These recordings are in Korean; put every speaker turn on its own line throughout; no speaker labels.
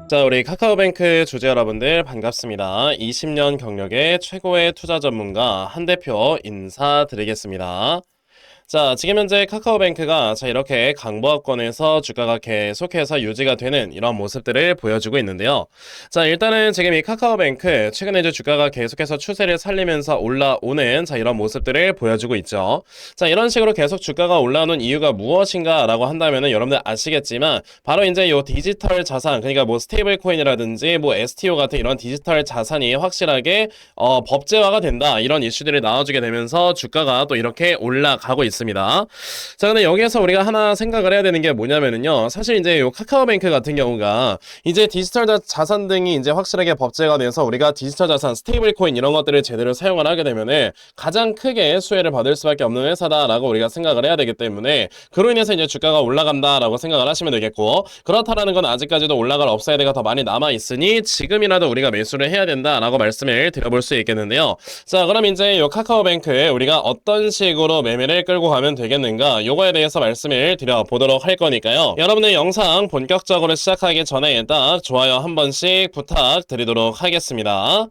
자, 우리 카카오뱅크 주주 여러분들 반갑습니다. 20년 경력의 최고의 투자 전문가 한 대표 인사드리겠습니다. 자, 지금 현재 카카오뱅크가 이렇게 강보합권에서 주가가 계속해서 유지가 되는 이런 모습들을 보여주고 있는데요. 자, 일단은 지금 이 카카오뱅크 최근에 이제 주가가 계속해서 추세를 살리면서 올라오는 이런 모습들을 보여주고 있죠. 자, 이런 식으로 계속 주가가 올라오는 이유가 무엇인가라고 한다면은 여러분들 아시겠지만 바로 이제 요 디지털 자산, 그러니까 뭐 스테이블 코인이라든지 뭐 STO 같은 이런 디지털 자산이 확실하게 법제화가 된다, 이런 이슈들이 나와주게 되면서 주가가 또 이렇게 올라가고 있습니다. 자, 근데 여기에서 우리가 하나 생각을 해야 되는 게 뭐냐면은요, 사실 이제 요 카카오뱅크 같은 경우가 이제 디지털 자산 등이 이제 확실하게 법제가 돼서 우리가 디지털 자산, 스테이블 코인 이런 것들을 제대로 사용을 하게 되면은 가장 크게 수혜를 받을 수밖에 없는 회사다라고 우리가 생각을 해야 되기 때문에, 그로 인해서 이제 주가가 올라간다라고 생각을 하시면 되겠고, 그렇다라는 건 아직까지도 올라갈 업사이드가 더 많이 남아 있으니 지금이라도 우리가 매수를 해야 된다라고 말씀을 드려볼 수 있겠는데요. 자, 그럼 이제 요 카카오뱅크에 우리가 어떤 식으로 매매를 끌고 가면 되겠는가, 요거에 대해서 말씀을 드려보도록 할 거니까요. 여러분의 영상 본격적으로 시작하기 전에 딱 좋아요 한 번씩 부탁드리도록 하겠습니다.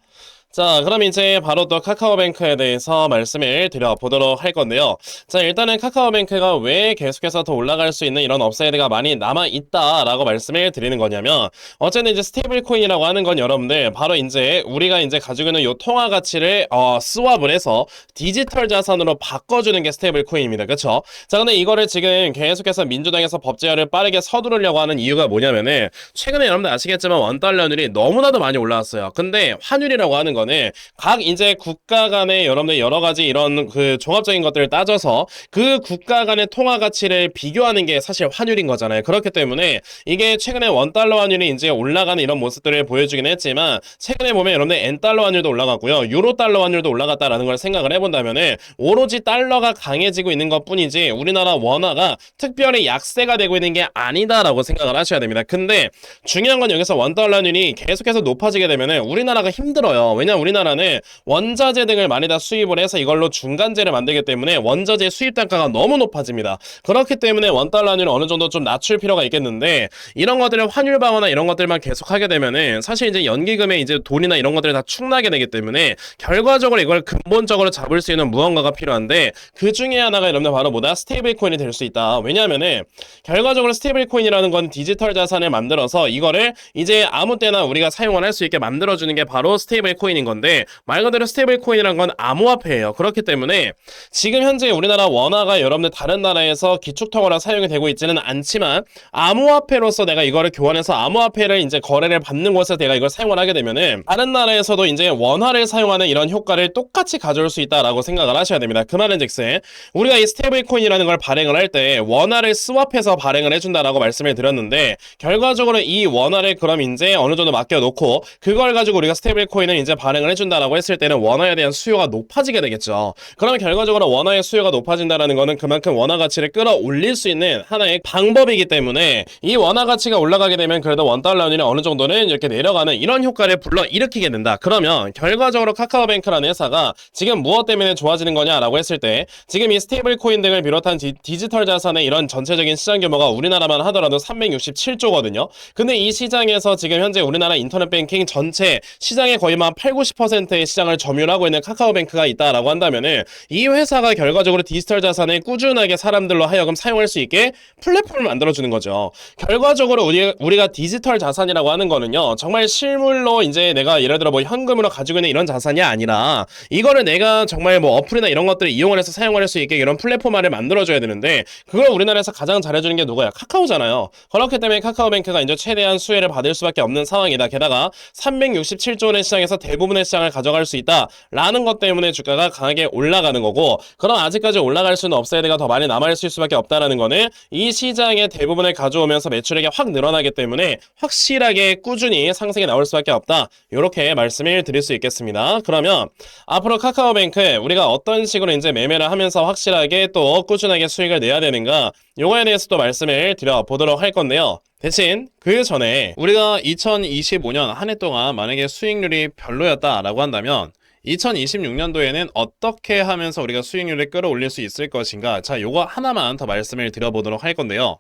자, 그럼 이제 바로 또 카카오뱅크에 대해서 말씀을 드려보도록 할 건데요. 자, 일단은 카카오뱅크가 왜 계속해서 더 올라갈 수 있는 이런 업사이드가 많이 남아있다라고 말씀을 드리는 거냐면, 어쨌든 이제 스테이블 코인이라고 하는 건 여러분들 바로 이제 우리가 이제 가지고 있는 요 통화 가치를 스왑을 해서 디지털 자산으로 바꿔주는 게 스테이블 코인입니다. 그쵸? 자, 근데 이거를 지금 계속해서 민주당에서 법제화를 빠르게 서두르려고 하는 이유가 뭐냐면은, 최근에 여러분들 아시겠지만 원달러율이 너무나도 많이 올라왔어요. 근데 환율이라고 하는 건 각 이제 국가 간의 여러분들 여러 가지 이런 그 종합적인 것들을 따져서 그 국가 간의 통화 가치를 비교하는 게 사실 환율인 거잖아요. 그렇기 때문에 이게 최근에 원달러 환율이 이제 올라가는 이런 모습들을 보여주긴 했지만, 최근에 보면 여러분들 엔달러 환율도 올라갔고요, 유로 달러 환율도 올라갔다라는 걸 생각을 해본다면은 오로지 달러가 강해지고 있는 것 뿐이지 우리나라 원화가 특별히 약세가 되고 있는 게 아니다라고 생각을 하셔야 됩니다. 근데 중요한 건 여기서 원달러 환율이 계속해서 높아지게 되면은 우리나라가 힘들어요. 왜냐, 우리나라는 원자재 등을 많이 다 수입을 해서 이걸로 중간재를 만들기 때문에 원자재 수입 단가가 너무 높아집니다. 그렇기 때문에 원달러 환율을 어느 정도 좀 낮출 필요가 있겠는데, 이런 것들을 환율 방어나 이런 것들만 계속 하게 되면은 사실 이제 연기금에 이제 돈이나 이런 것들이 다 축나게 되기 때문에 결과적으로 이걸 근본적으로 잡을 수 있는 무언가가 필요한데, 그 중에 하나가 여러분들 바로 뭐다? 스테이블 코인이 될 수 있다. 왜냐하면은 결과적으로 스테이블 코인이라는 건 디지털 자산을 만들어서 이거를 이제 아무 때나 우리가 사용을 할 수 있게 만들어주는 게 바로 스테이블 코인인 건데, 말 그대로 스테이블 코인이란 건 암호화폐예요. 그렇기 때문에 지금 현재 우리나라 원화가 여러분들 다른 나라에서 기축통화로 사용이 되고 있지는 않지만, 암호화폐로서 내가 이거를 교환해서 암호화폐를 이제 거래를 받는 곳에서 내가 이걸 사용을 하게 되면은 다른 나라에서도 이제 원화를 사용하는 이런 효과를 똑같이 가져올 수 있다라고 생각을 하셔야 됩니다. 그 말은즉슨 우리가 이 스테이블 코인이라는 걸 발행을 할 때 원화를 스왑해서 발행을 해준다라고 말씀을 드렸는데, 결과적으로 이 원화를 그럼 이제 어느 정도 맡겨놓고 그걸 가지고 우리가 스테이블 코인을 이제 발행을 해준다라고 했을 때는 원화에 대한 수요가 높아지게 되겠죠. 그러면 결과적으로 원화의 수요가 높아진다라는 거는 그만큼 원화 가치를 끌어올릴 수 있는 하나의 방법이기 때문에, 이 원화 가치가 올라가게 되면 그래도 원달러 환율이 어느 정도는 이렇게 내려가는 이런 효과를 불러일으키게 된다. 그러면 결과적으로 카카오뱅크라는 회사가 지금 무엇 때문에 좋아지는 거냐라고 했을 때, 지금 이 스테이블 코인 등을 비롯한 디지털 자산의 이런 전체적인 시장 규모가 우리나라만 하더라도 367조거든요. 근데 이 시장에서 지금 현재 우리나라 인터넷 뱅킹 전체 시장의 거의 한 8, 90%의 시장을 점유하고 있는 카카오뱅크가 있다라고 한다면은, 이 회사가 결과적으로 디지털 자산을 꾸준하게 사람들로 하여금 사용할 수 있게 플랫폼을 만들어주는 거죠. 결과적으로 우리가 디지털 자산이라고 하는 거는요, 정말 실물로 이제 내가 예를 들어 뭐 현금으로 가지고 있는 이런 자산이 아니라, 이거를 내가 정말 뭐 어플이나 이런 것들을 이용을 해서 사용할 수 있게 이런 플랫폼화를 만들어줘야 되는데, 그걸 우리나라에서 가장 잘해주는 게 누구야? 카카오잖아요. 그렇기 때문에 카카오뱅크가 이제 최대한 수혜를 받을 수밖에 없는 상황이다. 게다가 367조 원의 시장에서 대부분의 시장을 가져갈 수 있다라는 것 때문에 주가가 강하게 올라가는 거고, 그럼 아직까지 올라갈 수는 업사이드가 더 많이 남아있을 수밖에 없다라는 거는 이 시장의 대부분을 가져오면서 매출액이 확 늘어나기 때문에 확실하게 꾸준히 상승이 나올 수밖에 없다, 이렇게 말씀을 드릴 수 있겠습니다. 그러면 앞으로 카카오뱅크 우리가 어떤 식으로 이제 매매를 하면서 확실하게 또 꾸준하게 수익을 내야 되는가, 요거에 대해서 또 말씀을 드려보도록 할 건데요. 대신 그 전에 우리가 2025년 한 해 동안 만약에 수익률이 별로였다라고 한다면, 2026년도에는 어떻게 하면서 우리가 수익률을 끌어올릴 수 있을 것인가? 자, 요거 하나만 더 말씀을 드려보도록 할 건데요.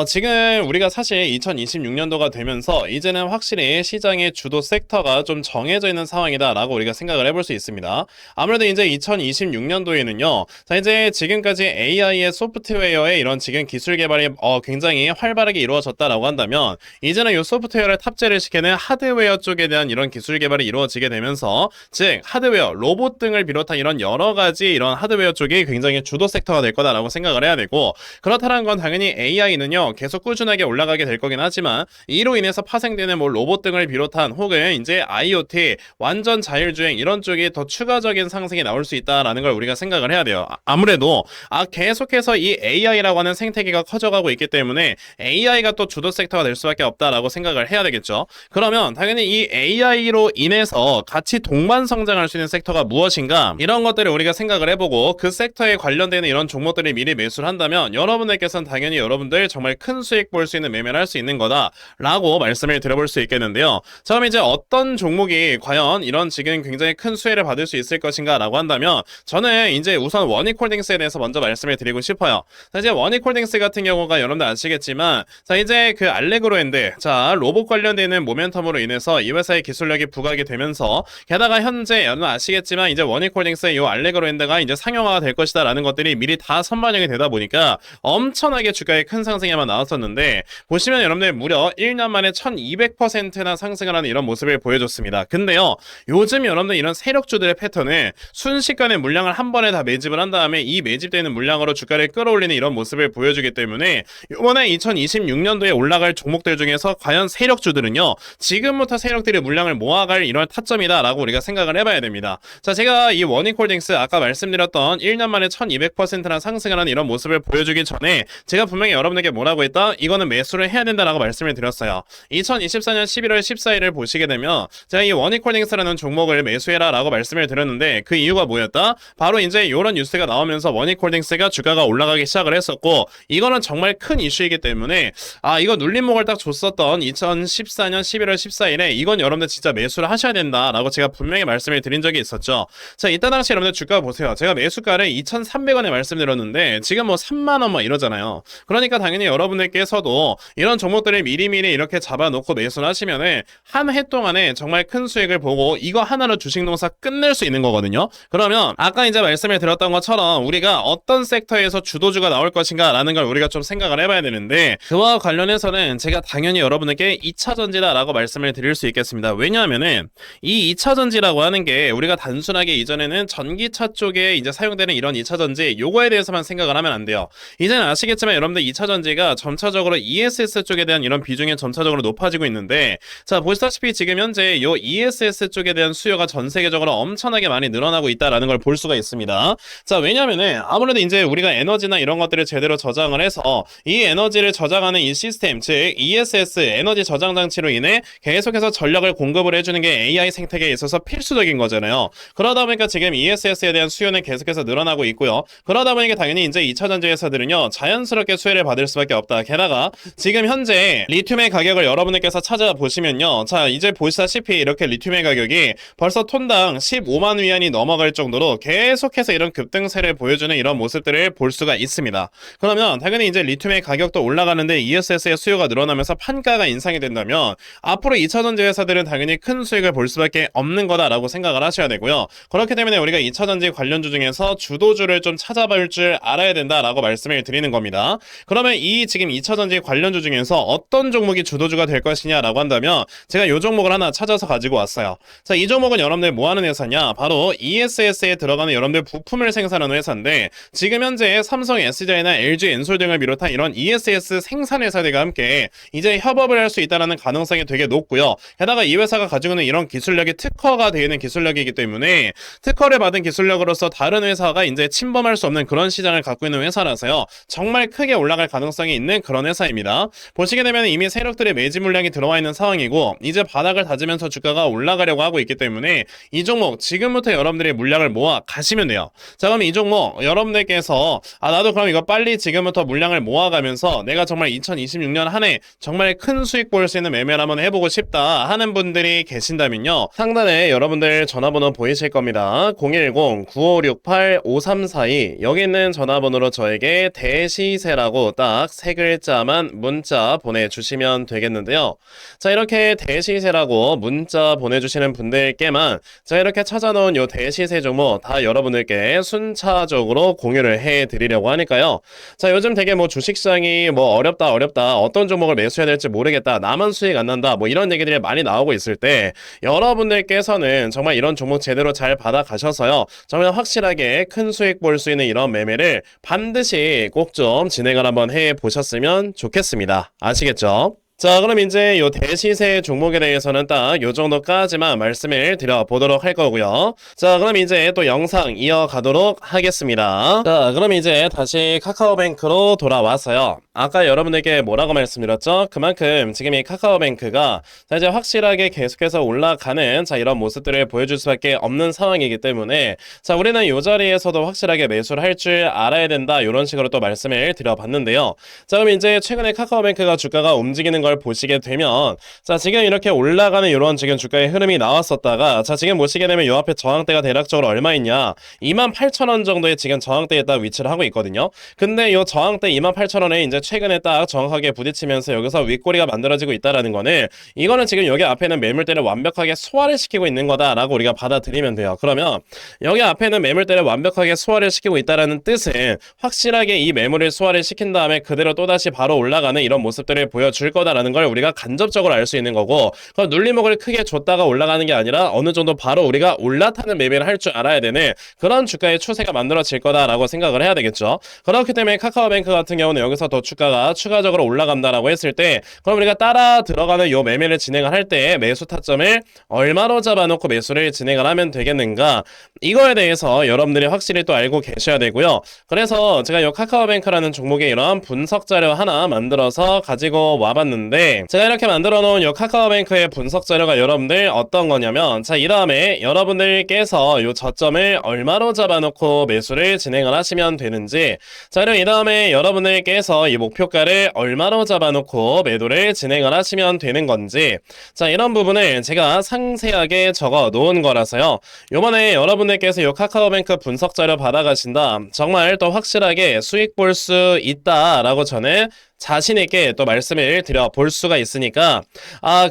지금 우리가 사실 2026년도가 되면서 이제는 확실히 시장의 주도 섹터가 좀 정해져 있는 상황이다라고 우리가 생각을 해볼 수 있습니다. 아무래도 이제 2026년도에는요, 자, 이제 지금까지 AI의 소프트웨어의 이런 지금 기술 개발이 굉장히 활발하게 이루어졌다라고 한다면, 이제는 이 소프트웨어를 탑재를 시키는 하드웨어 쪽에 대한 이런 기술 개발이 이루어지게 되면서, 즉 하드웨어, 로봇 등을 비롯한 이런 여러 가지 이런 하드웨어 쪽이 굉장히 주도 섹터가 될 거다라고 생각을 해야 되고, 그렇다는 건 당연히 AI는요 계속 꾸준하게 올라가게 될 거긴 하지만, 이로 인해서 파생되는 뭐 로봇 등을 비롯한 혹은 이제 IoT, 완전 자율주행 이런 쪽이 더 추가적인 상승이 나올 수 있다라는 걸 우리가 생각을 해야 돼요. 아무래도 계속해서 이 AI라고 하는 생태계가 커져가고 있기 때문에 AI가 또 주도 섹터가 될 수밖에 없다라고 생각을 해야 되겠죠. 그러면 당연히 이 AI로 인해서 같이 동반 성장할 수 있는 섹터가 무엇인가, 이런 것들을 우리가 생각을 해보고 그 섹터에 관련되는 이런 종목들을 미리 매수를 한다면 여러분들께서는 당연히 여러분들 정말 큰 수익 볼 수 있는 매매를 할 수 있는 거다 라고 말씀을 드려볼 수 있겠는데요. 자, 그럼 이제 어떤 종목이 과연 이런 지금 굉장히 큰 수혜를 받을 수 있을 것인가 라고 한다면, 저는 이제 우선 원익홀딩스에 대해서 먼저 말씀을 드리고 싶어요. 자, 이제 원익홀딩스 같은 경우가 여러분들 아시겠지만, 자, 이제 그 알레그로엔드, 자, 로봇 관련되는 모멘텀으로 인해서 이 회사의 기술력이 부각이 되면서, 게다가 현재 여러분 아시겠지만 이제 원익홀딩스의 이 알레그로엔드가 이제 상용화가 될 것이다 라는 것들이 미리 다 선반영이 되다 보니까 엄청나게 주가에 큰 상승에만 나왔었는데, 보시면 여러분들 무려 1년 만에 1200%나 상승을 하는 이런 모습을 보여줬습니다. 근데요, 요즘 여러분들 이런 세력주들의 패턴은 순식간에 물량을 한 번에 다 매집을 한 다음에 이 매집되는 물량으로 주가를 끌어올리는 이런 모습을 보여주기 때문에, 이번에 2026년도에 올라갈 종목들 중에서 과연 세력주들은요 지금부터 세력들이 물량을 모아갈 이런 타점이다 라고 우리가 생각을 해봐야 됩니다. 자, 제가 이 원익홀딩스 아까 말씀드렸던 1년 만에 1200%나 상승을 하는 이런 모습을 보여주기 전에 제가 분명히 여러분에게 뭐라고 했다? 이거는 매수를 해야 된다라고 말씀을 드렸어요. 2024년 11월 14일을 보시게 되면 제가 이 원익홀딩스라는 종목을 매수해라 라고 말씀을 드렸는데, 그 이유가 뭐였다? 바로 이제 이런 뉴스가 나오면서 원익홀딩스가 주가가 올라가기 시작을 했었고, 이거는 정말 큰 이슈이기 때문에 이거 눌림목을 딱 줬었던 2014년 11월 14일에 이건 여러분들 진짜 매수를 하셔야 된다라고 제가 분명히 말씀을 드린 적이 있었죠. 자, 이때 당시 여러분들 주가 보세요. 제가 매수가를 2,300원에 말씀드렸는데 지금 뭐 3만원 뭐 이러잖아요. 그러니까 당연히 여러분들께서도 이런 종목들을 미리미리 이렇게 잡아놓고 매수를 하시면은 한 해 동안에 정말 큰 수익을 보고 이거 하나로 주식 농사 끝낼 수 있는 거거든요. 그러면 아까 이제 말씀을 드렸던 것처럼 우리가 어떤 섹터에서 주도주가 나올 것인가 라는 걸 우리가 좀 생각을 해봐야 되는데, 그와 관련해서는 제가 당연히 여러분에게 2차전지다 라고 말씀을 드릴 수 있겠습니다. 왜냐하면은 이 2차전지라고 하는 게 우리가 단순하게 이전에는 전기차 쪽에 이제 사용되는 이런 2차전지 요거에 대해서만 생각을 하면 안 돼요. 이제는 아시겠지만 여러분들 2차전지가 점차적으로 ESS 쪽에 대한 이런 비중이 점차적으로 높아지고 있는데, 자, 보시다시피 지금 현재 요 ESS 쪽에 대한 수요가 전 세계적으로 엄청나게 많이 늘어나고 있다라는 걸 볼 수가 있습니다. 자, 왜냐면은 아무래도 이제 우리가 에너지나 이런 것들을 제대로 저장을 해서 이 에너지를 저장하는 이 시스템, 즉 ESS 에너지 저장 장치로 인해 계속해서 전력을 공급을 해주는 게 AI 생태계에 있어서 필수적인 거잖아요. 그러다 보니까 지금 ESS에 대한 수요는 계속해서 늘어나고 있고요. 그러다 보니까 당연히 이제 2차전지 회사들은요 자연스럽게 수혜를 받을 수밖에 없다. 게다가 지금 현재 리튬의 가격을 여러분들께서 찾아보시면요, 자, 이제 보시다시피 이렇게 리튬의 가격이 벌써 톤당 15만 위안이 넘어갈 정도로 계속해서 이런 급등세를 보여주는 이런 모습들을 볼 수가 있습니다. 그러면 당연히 이제 리튬의 가격도 올라가는데 ESS의 수요가 늘어나면서 판가가 인상이 된다면 앞으로 2차전지 회사들은 당연히 큰 수익을 볼 수밖에 없는 거다라고 생각을 하셔야 되고요. 그렇기 때문에 우리가 2차전지 관련주 중에서 주도주를 좀 찾아볼 줄 알아야 된다라고 말씀을 드리는 겁니다. 그러면 이 지금 2차전지 관련주 중에서 어떤 종목이 주도주가 될 것이냐라고 한다면 제가 이 종목을 하나 찾아서 가지고 왔어요. 자, 이 종목은 여러분들 뭐 하는 회사냐? 바로 ESS에 들어가는 여러분들 부품을 생산하는 회사인데, 지금 현재 삼성 SDI나 LG 엔솔 등을 비롯한 이런 ESS 생산 회사들과 함께 이제 협업을 할 수 있다는 가능성이 되게 높고요. 게다가 이 회사가 가지고 있는 이런 기술력이 특허가 되어 있는 기술력이기 때문에 특허를 받은 기술력으로서 다른 회사가 이제 침범할 수 없는 그런 시장을 갖고 있는 회사라서요, 정말 크게 올라갈 가능성이 있는 그런 회사입니다. 보시게 되면 이미 세력들의 매집 물량이 들어와 있는 상황이고 이제 바닥을 다지면서 주가가 올라가려고 하고 있기 때문에 이 종목 지금부터 여러분들이 물량을 모아 가시면 돼요. 자, 그럼 이 종목 여러분들께서 나도 그럼 이거 빨리 지금부터 물량을 모아가면서 내가 정말 2026년 한 해 정말 큰 수익 볼 수 있는 매매를 한번 해보고 싶다 하는 분들이 계신다면요, 상단에 여러분들 여러분들 전화번호 보이실 겁니다. 010-9568-5342 여기 있는 전화번호로 저에게 대시세라고 딱 세 글자만 문자 보내주시면 되겠는데요. 자, 이렇게 대시세라고 문자 보내주시는 분들께만 자, 이렇게 찾아놓은 요 대시세 종목 다 여러분들께 순차적으로 공유를 해드리려고 하니까요. 자, 요즘 되게 뭐 주식시장이 뭐 어렵다 어떤 종목을 매수해야 될지 모르겠다, 나만 수익 안 난다, 뭐 이런 얘기들이 많이 나오고 있을 때 여러분들께서는 정말 이런 종목 제대로 잘 받아가셔서요, 정말 확실하게 큰 수익 볼 수 있는 이런 매매를 반드시 꼭 좀 진행을 한번 해보셨으면 좋겠습니다. 아시겠죠? 자, 그럼 이제 요 대시세 종목에 대해서는 딱 요 정도까지만 말씀을 드려보도록 할 거고요. 자, 그럼 이제 또 영상 이어가도록 하겠습니다. 자, 그럼 이제 다시 카카오뱅크로 돌아와서요. 아까 여러분들께 뭐라고 말씀드렸죠? 그만큼 지금 이 카카오뱅크가 자, 이제 확실하게 계속해서 올라가는 자, 이런 모습들을 보여줄 수밖에 없는 상황이기 때문에 자, 우리는 요 자리에서도 확실하게 매수를 할 줄 알아야 된다, 이런 식으로 또 말씀을 드려봤는데요. 자, 그럼 이제 최근에 카카오뱅크가 주가가 움직이는 걸 보시게 되면 자, 지금 이렇게 올라가는 이런 지금 주가의 흐름이 나왔었다가 자, 지금 보시게 되면 요 앞에 저항대가 대략적으로 얼마 있냐, 28,000원 정도의 지금 저항대에 딱 위치를 하고 있거든요. 근데 요 저항대 28,000원에 이제 최근에 딱 정확하게 부딪히면서 여기서 윗꼬리가 만들어지고 있다라는 거는 이거는 지금 여기 앞에는 매물대를 완벽하게 소화를 시키고 있는 거다라고 우리가 받아들이면 돼요. 그러면 여기 앞에는 매물대를 완벽하게 소화를 시키고 있다라는 뜻은 확실하게 이 매물을 소화를 시킨 다음에 그대로 또다시 바로 올라가는 이런 모습들을 보여줄 거다라는 걸 우리가 간접적으로 알 수 있는 거고, 그 눌림목을 크게 줬다가 올라가는 게 아니라 어느 정도 바로 우리가 올라타는 매매를 할 줄 알아야 되는 그런 주가의 추세가 만들어질 거다라고 생각을 해야 되겠죠. 그렇기 때문에 카카오뱅크 같은 경우는 여기서 더 주가가 추가적으로 올라간다라고 했을 때 그럼 우리가 따라 들어가는 요 매매를 진행을 할 때 매수 타점을 얼마로 잡아놓고 매수를 진행을 하면 되겠는가, 이거에 대해서 여러분들이 확실히 또 알고 계셔야 되고요. 그래서 제가 요 카카오뱅크라는 종목의 이런 분석 자료 하나 만들어서 가지고 와봤는데 제가 이렇게 만들어 놓은 요 카카오뱅크의 분석 자료가 여러분들 어떤 거냐면 자, 이 다음에 여러분들께서 요 저점을 얼마로 잡아놓고 매수를 진행을 하시면 되는지, 자, 그리고 이 다음에 여러분들께서 이 목표가를 얼마로 잡아놓고 매도를 진행을 하시면 되는 건지, 자, 이런 부분을 제가 상세하게 적어 놓은 거라서요. 요번에 여러분들께서 요 카카오뱅크 분석 자료 받아가신다, 정말 또 확실하게 수익 볼 수 있다라고 저는 자신있게 또 말씀을 드려볼 수가 있으니까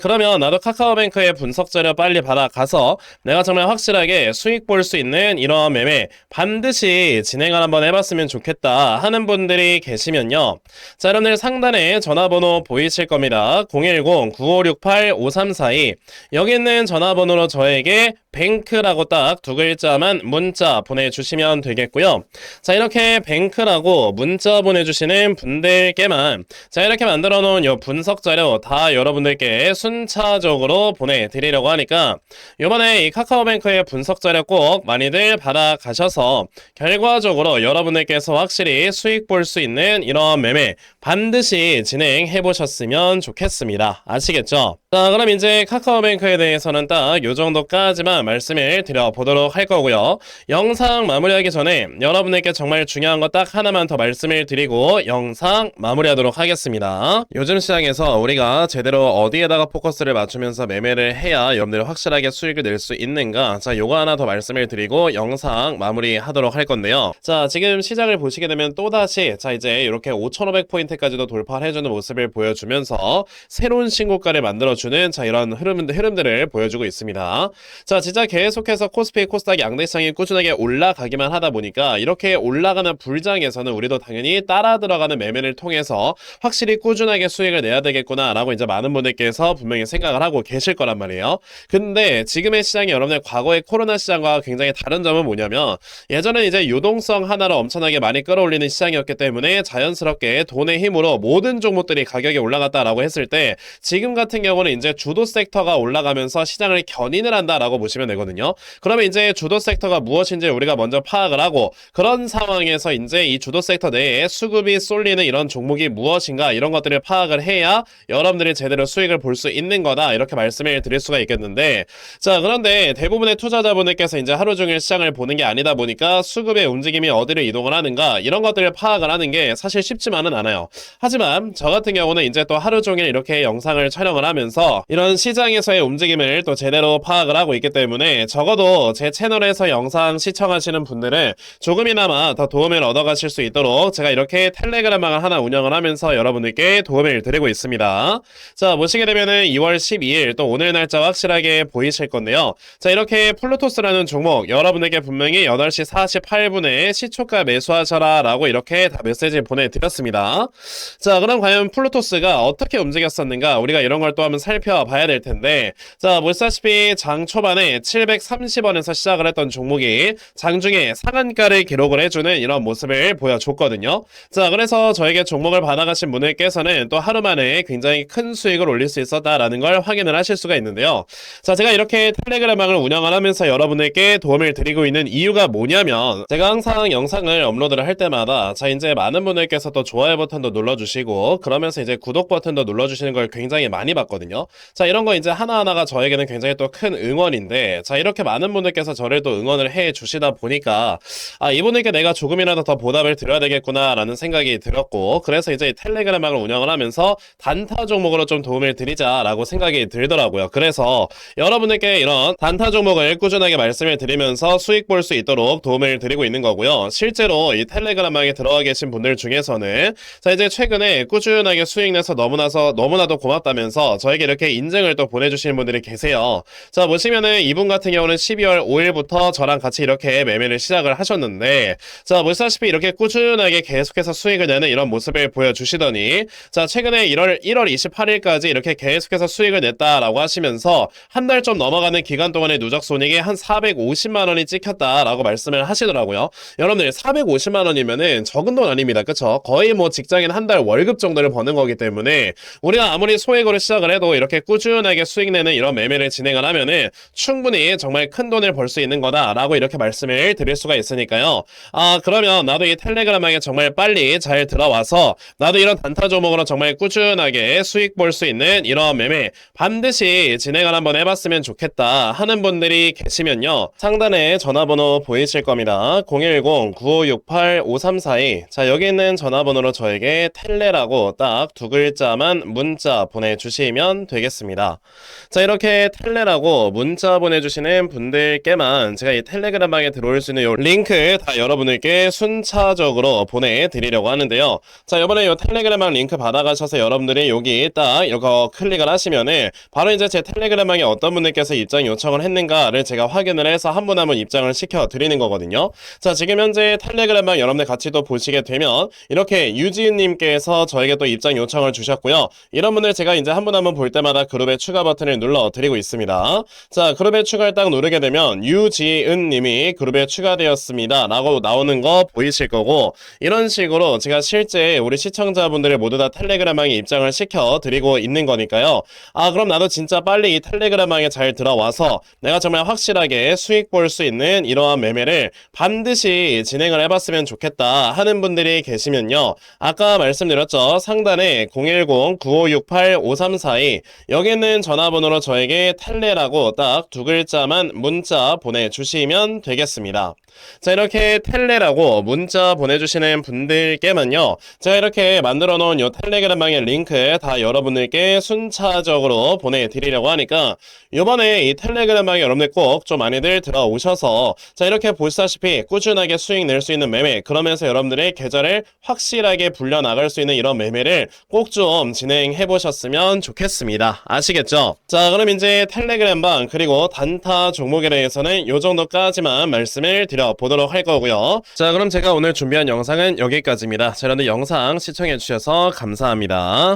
그러면 나도 카카오뱅크의 분석 자료 빨리 받아가서 내가 정말 확실하게 수익 볼 수 있는 이런 매매 반드시 진행을 한번 해봤으면 좋겠다 하는 분들이 계시면요, 자, 여러분들 상단에 전화번호 보이실 겁니다. 010-9568-5342 여기 있는 전화번호로 저에게 뱅크라고 딱 두 글자만 문자 보내주시면 되겠고요. 자, 이렇게 뱅크라고 문자 보내주시는 분들께만 자, 이렇게 만들어 놓은 요 분석 자료 다 여러분들께 순차적으로 보내드리려고 하니까 요번에 이 카카오뱅크의 분석 자료 꼭 많이들 받아가셔서 결과적으로 여러분들께서 확실히 수익 볼 수 있는 이런 매매 반드시 진행해 보셨으면 좋겠습니다. 아시겠죠? 자, 그럼 이제 카카오뱅크에 대해서는 딱 요 정도까지만 말씀을 드려보도록 할 거고요. 영상 마무리하기 전에 여러분들께 정말 중요한 거 딱 하나만 더 말씀을 드리고 영상 마무리하도록 하겠습니다. 요즘 시장에서 우리가 제대로 어디에다가 포커스를 맞추면서 매매를 해야 여러분들 확실하게 수익을 낼 수 있는가, 자, 요거 하나 더 말씀을 드리고 영상 마무리하도록 할 건데요. 자, 지금 시장을 보시게 되면 또다시 자, 이제 이렇게 5,500포인트까지도 돌파를 해주는 모습을 보여주면서 새로운 신고가를 만들어주는 자, 이런 흐름들을 보여주고 있습니다. 자, 진짜 계속해서 코스피, 코스닥 양대시장이 꾸준하게 올라가기만 하다 보니까 이렇게 올라가는 불장에서는 우리도 당연히 따라 들어가는 매매를 통해서 확실히 꾸준하게 수익을 내야 되겠구나 라고 이제 많은 분들께서 분명히 생각을 하고 계실 거란 말이에요. 근데 지금의 시장이 여러분들 과거의 코로나 시장과 굉장히 다른 점은 뭐냐면 예전엔 이제 유동성 하나로 엄청나게 많이 끌어올리는 시장이었기 때문에 자연스럽게 돈의 힘으로 모든 종목들이 가격이 올라갔다라고 했을 때 지금 같은 경우는 이제 주도 섹터가 올라가면서 시장을 견인을 한다라고 보시면 되거든요. 그러면 이제 주도 섹터가 무엇인지 우리가 먼저 파악을 하고 그런 상황에서 이제 이 주도 섹터 내에 수급이 쏠리는 이런 종목이 무엇인가 이런 것들을 파악을 해야 여러분들이 제대로 수익을 볼 수 있는 거다 이렇게 말씀을 드릴 수가 있겠는데, 자, 그런데 대부분의 투자자분들께서 이제 하루 종일 시장을 보는 게 아니다 보니까 수급의 움직임이 어디를 이동을 하는가 이런 것들을 파악을 하는 게 사실 쉽지만은 않아요. 하지만 저 같은 경우는 이제 또 하루 종일 이렇게 영상을 촬영을 하면서 보면서 이런 시장에서의 움직임을 또 제대로 파악을 하고 있기 때문에 적어도 제 채널에서 영상 시청하시는 분들은 조금이나마 더 도움을 얻어가실 수 있도록 제가 이렇게 텔레그램방을 하나 운영을 하면서 여러분들께 도움을 드리고 있습니다. 자, 보시게 되면은 2월 12일 또 오늘 날짜 확실하게 보이실 건데요. 자, 이렇게 플루토스라는 종목 여러분에게 분명히 8시 48분에 시초가 매수하셔라 라고 이렇게 다 메시지 보내드렸습니다. 자, 그럼 과연 플루토스가 어떻게 움직였었는가 우리가 이런 걸 또 한번 살펴봐야 될 텐데, 자, 보시다시피 장 초반에 730원에서 시작을 했던 종목이 장중에 상한가를 기록을 해주는 이런 모습을 보여줬거든요. 자, 그래서 저에게 종목을 받아가신 분들께서는 또 하루 만에 굉장히 큰 수익을 올릴 수 있었다라는 걸 확인을 하실 수가 있는데요. 자, 제가 이렇게 텔레그램방을 운영을 하면서 여러분들께 도움을 드리고 있는 이유가 뭐냐면, 제가 항상 영상을 업로드를 할 때마다 자, 이제 많은 분들께서 또 좋아요 버튼도 눌러주시고 그러면서 이제 구독 버튼도 눌러주시는 걸 굉장히 많이 봤거든요. 자, 이런 거 이제 하나하나가 저에게는 굉장히 또 큰 응원인데, 자, 이렇게 많은 분들께서 저를 또 응원을 해 주시다 보니까 이분에게 내가 조금이라도 더 보답을 드려야 되겠구나 라는 생각이 들었고, 그래서 이제 텔레그램방을 운영을 하면서 단타 종목으로 좀 도움을 드리자 라고 생각이 들더라고요. 그래서 여러분들께 이런 단타 종목을 꾸준하게 말씀을 드리면서 수익 볼 수 있도록 도움을 드리고 있는 거고요. 실제로 이 텔레그램방에 들어가 계신 분들 중에서는 자, 이제 최근에 꾸준하게 수익 내서 너무나도 고맙다면서 저에게 이렇게 인증을 또 보내주시는 분들이 계세요. 자, 보시면은 이분 같은 경우는 12월 5일부터 저랑 같이 이렇게 매매를 시작을 하셨는데, 자, 보시다시피 이렇게 꾸준하게 계속해서 수익을 내는 이런 모습을 보여주시더니, 자, 최근에 1월 28일까지 이렇게 계속해서 수익을 냈다라고 하시면서 한 달 좀 넘어가는 기간 동안의 누적 손익이 한 450만원이 찍혔다라고 말씀을 하시더라고요. 여러분들 450만원이면은 적은 돈 아닙니다. 그쵸? 거의 뭐 직장인 한 달 월급 정도를 버는 거기 때문에 우리가 아무리 소액으로 시작을 해도 이렇게 꾸준하게 수익 내는 이런 매매를 진행을 하면은 충분히 정말 큰 돈을 벌 수 있는 거다라고 이렇게 말씀을 드릴 수가 있으니까요. 그러면 나도 이 텔레그램방에 정말 빨리 잘 들어와서 나도 이런 단타 종목으로 정말 꾸준하게 수익 볼 수 있는 이런 매매 반드시 진행을 한번 해봤으면 좋겠다 하는 분들이 계시면요, 상단에 전화번호 보이실 겁니다. 010-9568-5342. 자, 여기 있는 전화번호로 저에게 텔레라고 딱 두 글자만 문자 보내주시면 되겠습니다. 자, 이렇게 텔레라고 문자 보내주시는 분들께만 제가 이 텔레그램방에 들어올 수 있는 요 링크 다 여러분들께 순차적으로 보내드리려고 하는데요. 자, 이번에 요 텔레그램방 링크 받아가셔서 여러분들이 여기 딱 이거 클릭을 하시면은 바로 이제 제 텔레그램방에 어떤 분들께서 입장 요청을 했는가를 제가 확인을 해서 한 분 한 분 입장을 시켜 드리는 거거든요. 자, 지금 현재 텔레그램방 여러분들 같이 또 보시게 되면 이렇게 유지은님께서 저에게 또 입장 요청을 주셨고요. 이런 분들 제가 이제 한 분 한 분 볼 때마다 그룹에 추가 버튼을 눌러 드리고 있습니다. 자, 그룹에 추가를 딱 누르게 되면 유지은님이 그룹에 추가되었습니다 라고 나오는 거 보이실 거고, 이런 식으로 제가 실제 우리 시청자분들을 모두 다 텔레그램방에 입장을 시켜 드리고 있는 거니까요. 그럼 나도 진짜 빨리 이 텔레그램방에 잘 들어와서 내가 정말 확실하게 수익 볼 수 있는 이러한 매매를 반드시 진행을 해봤으면 좋겠다 하는 분들이 계시면요, 아까 말씀드렸죠, 상단에 010-9568-5342 여기 있는 전화번호로 저에게 텔레라고 딱 두 글자만 문자 보내주시면 되겠습니다. 자, 이렇게 텔레라고 문자 보내주시는 분들께만요, 제가 이렇게 만들어 놓은 요 텔레그램방의 링크 다 여러분들께 순차적으로 보내드리려고 하니까 요번에 이 텔레그램방에 여러분들 꼭 좀 많이들 들어오셔서 자, 이렇게 보시다시피 꾸준하게 수익 낼 수 있는 매매, 그러면서 여러분들의 계좌를 확실하게 불려나갈 수 있는 이런 매매를 꼭 좀 진행해 보셨으면 좋겠습니다. 아시겠죠? 자, 그럼 이제 텔레그램방 그리고 단타 종목에 대해서는 요 정도까지만 말씀을 드려보도록 할 거고요. 자, 그럼 제가 오늘 준비한 영상은 여기까지입니다. 자, 여러분들 영상 시청해 주셔서 감사합니다.